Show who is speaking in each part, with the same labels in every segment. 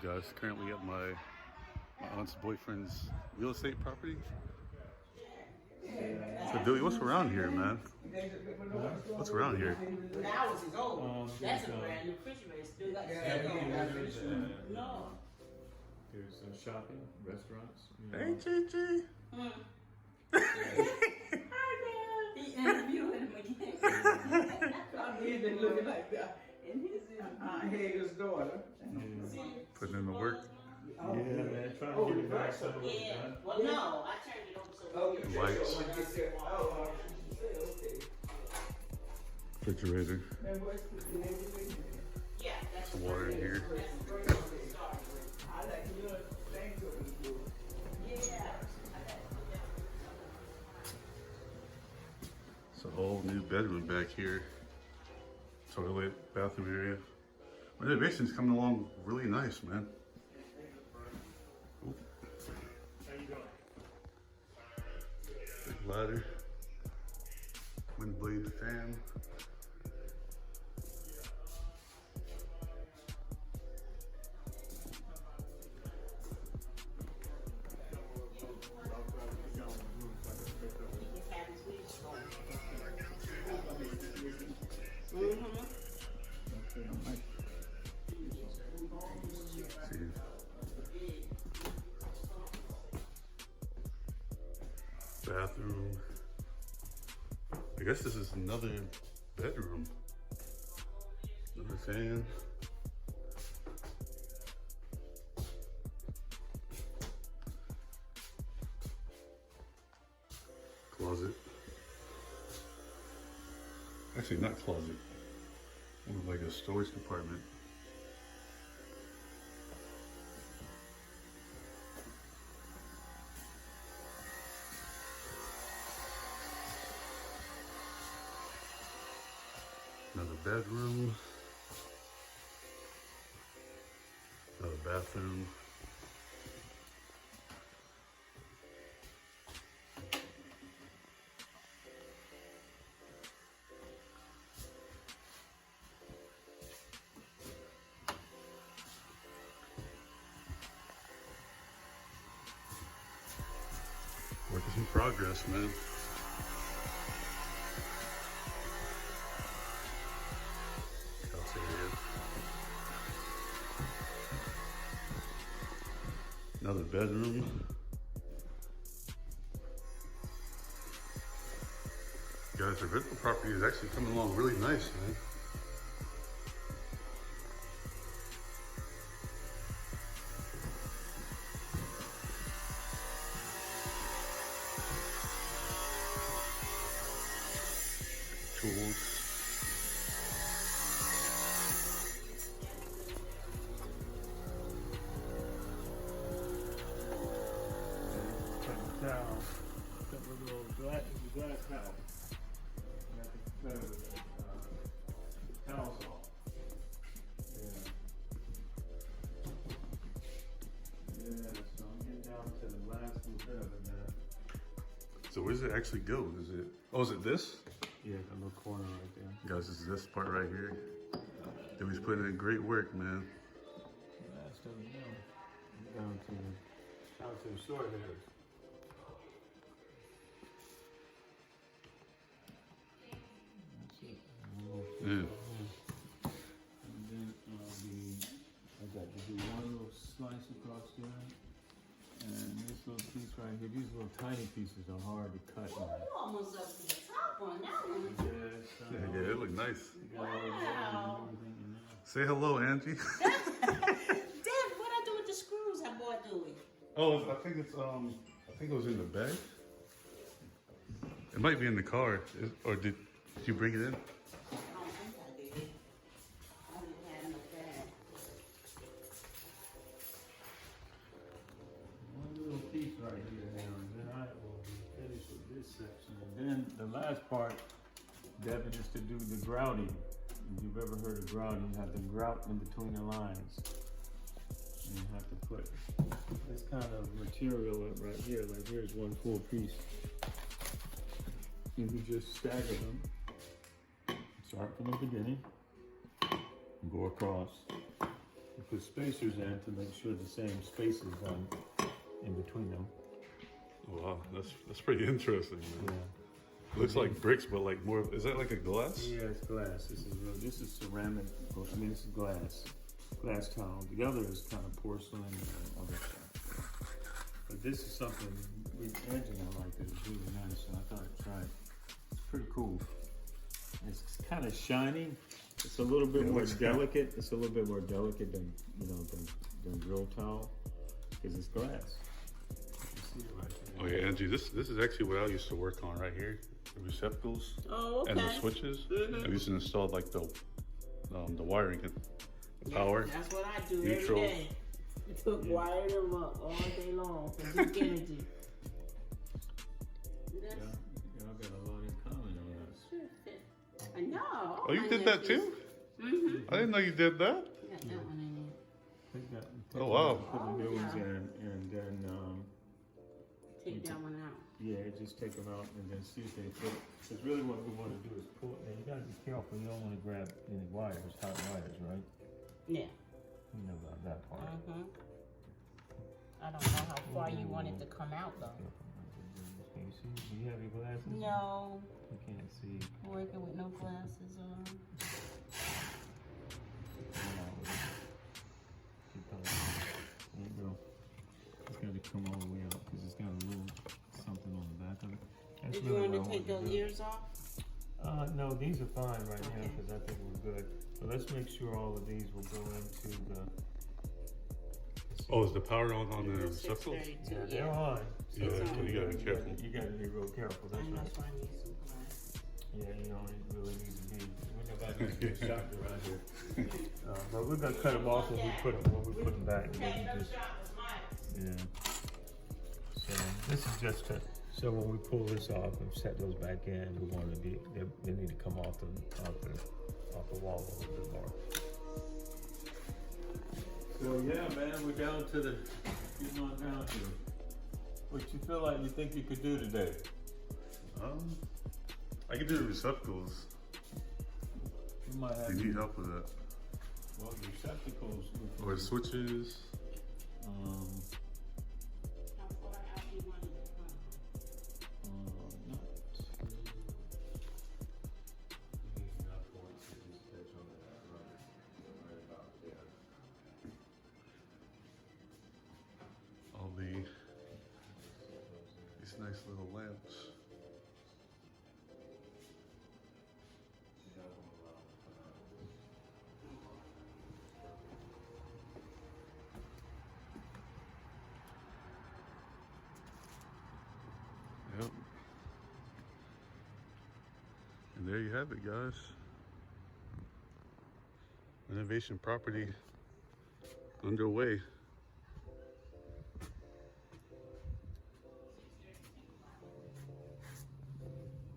Speaker 1: Guys, currently at my aunt's boyfriend's real estate property. So Dewey, what's around here, man? What's around here?
Speaker 2: That was his old. That's a brand new refrigerator. No.
Speaker 3: There's shopping, restaurants.
Speaker 1: Hey, Gigi.
Speaker 2: He interviewed him again.
Speaker 4: He been looking like that.
Speaker 2: And his
Speaker 4: Hager's daughter.
Speaker 1: Putting in the work.
Speaker 3: Yeah, man, trying to get it back some of it
Speaker 2: yeah.
Speaker 3: done.
Speaker 2: Well, no, I turned it over so
Speaker 4: Okay.
Speaker 1: Lights.
Speaker 4: Okay.
Speaker 1: Refrigerator.
Speaker 2: yeah, that's
Speaker 1: Some water in here.
Speaker 4: I like to look. Thank you.
Speaker 2: Yeah.
Speaker 1: It's a whole new bedroom back here. Toilet, bathroom area. Renovation's coming along really nice, man. Ooh.
Speaker 3: How you doing?
Speaker 1: Big ladder. Wind blade fan. See. Bathroom. I guess this is another bedroom. Another fan. Closet. Actually, not closet. More like a storage compartment. Another bedroom. Another bathroom. Work is in progress, man. House area. Another bedroom. Guys, the rental property is actually coming along really nice, man. Tools.
Speaker 3: Towel. Got a little glass towel. Got the towel saw. Yeah. Yeah, so I'm getting down to the last little bit of it now.
Speaker 1: So where does it actually go? Is it, oh, is it this?
Speaker 3: Yeah, the little corner right there.
Speaker 1: Guys, this is this part right here. Dewey's putting in great work, man.
Speaker 3: Last of it now. Down to the short hairs. That's it.
Speaker 1: Yeah.
Speaker 3: And then I got to do one little slice across there. And this little piece right here, these little tiny pieces are hard to cut.
Speaker 2: You almost up to the top on that one.
Speaker 1: Yeah, it looked nice.
Speaker 2: Wow.
Speaker 1: Say hello, Angie.
Speaker 2: Dad, what I do with the screws I bought Dewey?
Speaker 1: Oh, I think it was in the bag. It might be in the car. Or did you bring it in?
Speaker 2: I don't think I did. I didn't have no bag.
Speaker 3: One little piece right here now, and then I will be finished with this section. And then the last part, Devin, is to do the grouting. If you've ever heard of grouting, you have to grout in between the lines. And you have to put this kind of material up right here. Like here's one full piece. And you just stagger them. Start from the beginning. And go across. You put spacers in to make sure the same spaces in between them.
Speaker 1: Wow, that's pretty interesting, man.
Speaker 3: Yeah.
Speaker 1: Looks like bricks, but like more. Is that like a glass?
Speaker 3: Yeah, it's glass. This is ceramic. I mean, this is glass tile. The other is kind of porcelain and other stuff. But this is something Angie and I like. It's really nice, so I thought I'd try it. It's pretty cool. It's kind of shiny. It's a little bit more delicate. It's a little bit more delicate than than drill tile because it's glass. You see it right there.
Speaker 1: Oh yeah, Angie, this is actually what I used to work on right here. The receptacles
Speaker 2: Oh, okay.
Speaker 1: and the switches. I used to install like the wiring and the power.
Speaker 2: That's what I do
Speaker 1: neutral.
Speaker 2: every day. Wire them up all day long for Duke Energy.
Speaker 3: Y'all got a lot in common on us.
Speaker 2: I know.
Speaker 1: Oh, you did that too?
Speaker 2: Mm-hmm.
Speaker 1: I didn't know you did that.
Speaker 2: Got that one in there.
Speaker 1: Oh, wow.
Speaker 3: Put the new ones in and then
Speaker 2: Take that one out.
Speaker 3: yeah, just take them out and then see if they fit. Because really what we want to do is pull it. Now you gotta be careful. You don't want to grab any wires, hot wires, right?
Speaker 2: Yeah.
Speaker 3: You know about that part.
Speaker 2: Mm-hmm. I don't know how far you want it to come out though.
Speaker 3: Can you see? Do you have your glasses?
Speaker 2: No.
Speaker 3: You can't see.
Speaker 2: Working with no glasses on.
Speaker 3: Keep going. There you go. It's got to come all the way out because it's got a little something on the back of it. That's
Speaker 2: Did you
Speaker 3: really
Speaker 2: want
Speaker 3: what I
Speaker 2: to take those
Speaker 3: do.
Speaker 2: ears off?
Speaker 3: No, these are fine right now
Speaker 2: Okay.
Speaker 3: because I think we're good. So let's make sure all of these will go into the.
Speaker 1: Oh, is the power on the receptacles?
Speaker 2: 632.
Speaker 3: Yeah, they're on.
Speaker 1: Yeah, so you gotta be careful.
Speaker 3: You gotta be real careful.
Speaker 2: I
Speaker 3: That's
Speaker 2: know,
Speaker 3: right.
Speaker 2: so I need some glasses.
Speaker 3: Yeah, you don't really need to be. We're about to get shocked around here. But we're gonna cut them off when we put them back. Yeah. So this is just so when we pull this off and set those back in, we want to be they need to come off the wall a little bit more. So yeah, man, we're down to getting on down here. What you feel like you think you could do today?
Speaker 1: I can do the receptacles.
Speaker 3: We might have
Speaker 1: You need help with that.
Speaker 3: well, the receptacles.
Speaker 1: Or the switches.
Speaker 2: How far out you want it to come?
Speaker 3: Not enough points to just catch on to that rubber. Right about there.
Speaker 1: All these nice little lamps. Yep. And there you have it, guys. Renovation property underway.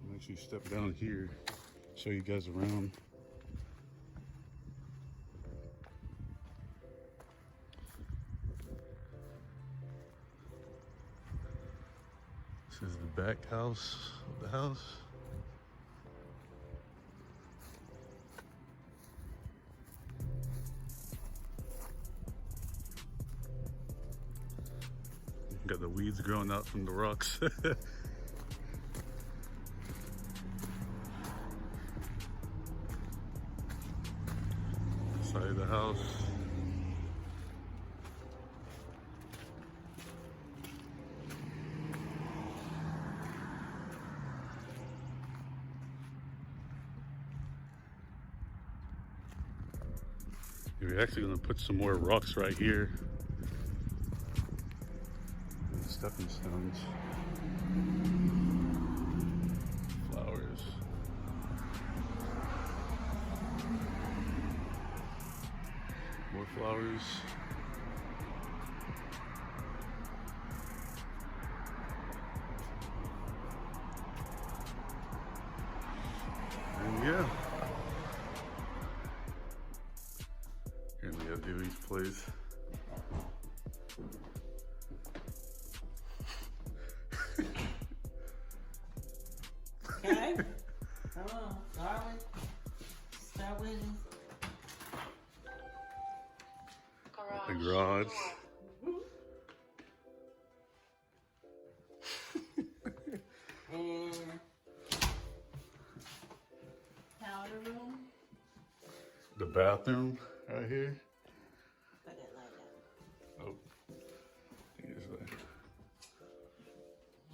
Speaker 1: I'll actually step down here, show you guys around. This is the back house of the house. Got the weeds growing out from the rocks. Side of the house. We're actually going to put some more rocks right here. Stepping stones. Flowers. More flowers. And yeah. Here we have Divvy's place.
Speaker 2: Okay. Come on, darling. Start with it.
Speaker 1: The garage.
Speaker 2: And powder room.
Speaker 1: The bathroom right here.
Speaker 2: Put it like that.
Speaker 1: Oh, I think it's like.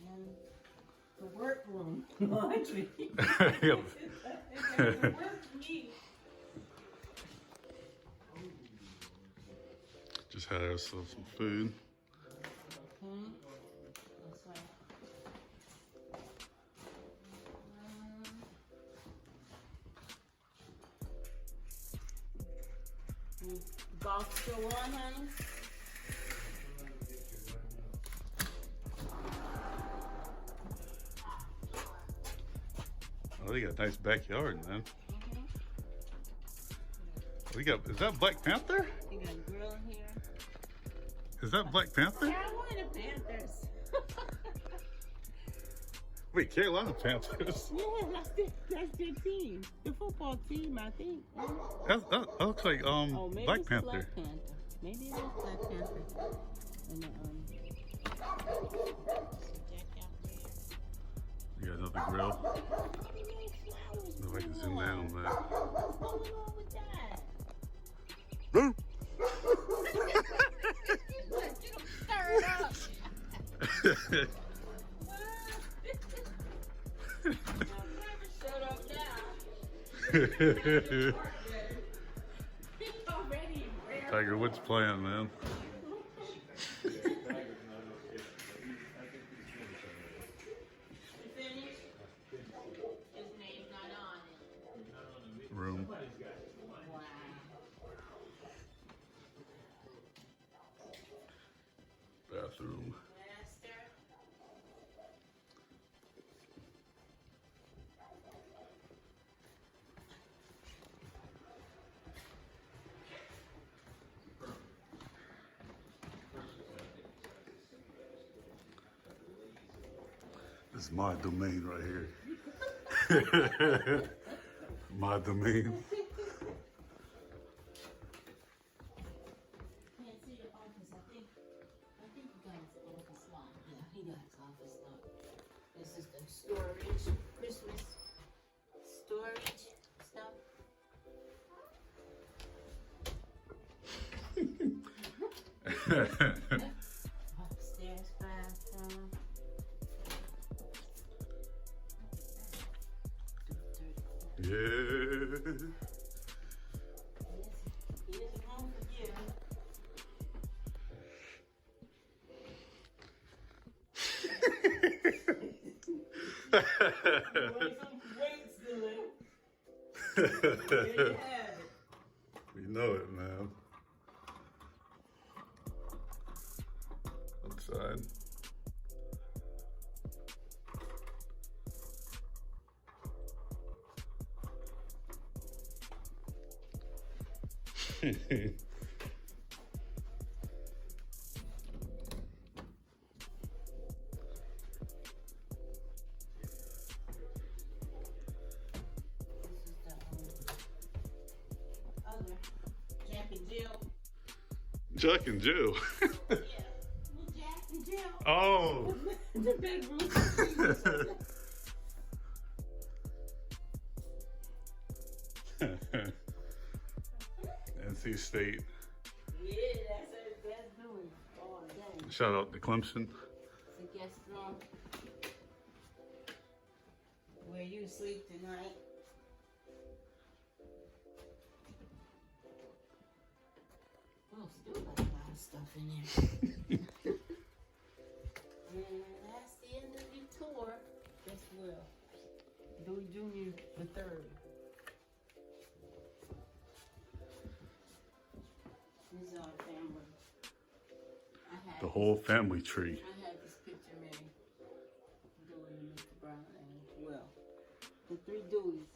Speaker 2: And the workroom. Laundry.
Speaker 1: Yep. Just had ourselves some food.
Speaker 2: That's right. Golf still on, honey?
Speaker 1: Oh, they got a nice backyard, man. We got, is that Black Panther?
Speaker 2: You got a grill in here.
Speaker 1: Is that Black Panther?
Speaker 2: Carolina Panthers.
Speaker 1: Wait, Carolina Panthers?
Speaker 2: Yeah, that's their team. The football team, I think.
Speaker 1: That looks like
Speaker 2: Oh, maybe
Speaker 1: Black
Speaker 2: it's
Speaker 1: Panther.
Speaker 2: Black Panther. Maybe it is Black Panther. And deck out there.
Speaker 1: You got another grill. No, I can zoom down, man.
Speaker 2: What's going on with that?
Speaker 1: Boo!
Speaker 2: What? You don't stir it up. Never shut up now. It's already rare.
Speaker 1: Tiger Woods playing, man.
Speaker 2: Finished? His name's not on it.
Speaker 1: Room.
Speaker 2: Wow.
Speaker 1: Bathroom.
Speaker 2: Master.
Speaker 1: This is my domain right here. My domain.
Speaker 2: Can't see the office. I think he got his office locked. Yeah, he got his office locked. This is the storage, Christmas storage stuff. Upstairs bathroom.
Speaker 1: Yeah.
Speaker 2: Here's room for you. Weights to lift. There you have it.
Speaker 1: We know it, man. Outside.
Speaker 2: This is the other Jack and Jill.
Speaker 1: Jack and Jill.
Speaker 2: Yeah, Jack and Jill.
Speaker 1: Oh.
Speaker 2: The bedroom.
Speaker 1: NC State.
Speaker 2: Yeah, that's doing all day.
Speaker 1: Shout out to Clemson.
Speaker 2: It's a guest room where you sleep tonight. Oh, still got a lot of stuff in there. And that's the end of your tour. Guess well. Dewey Jr. the third. This is our family.
Speaker 1: The whole family tree.
Speaker 2: I had this picture made. Dewey and Mr. Brown and Will. The three Deweys.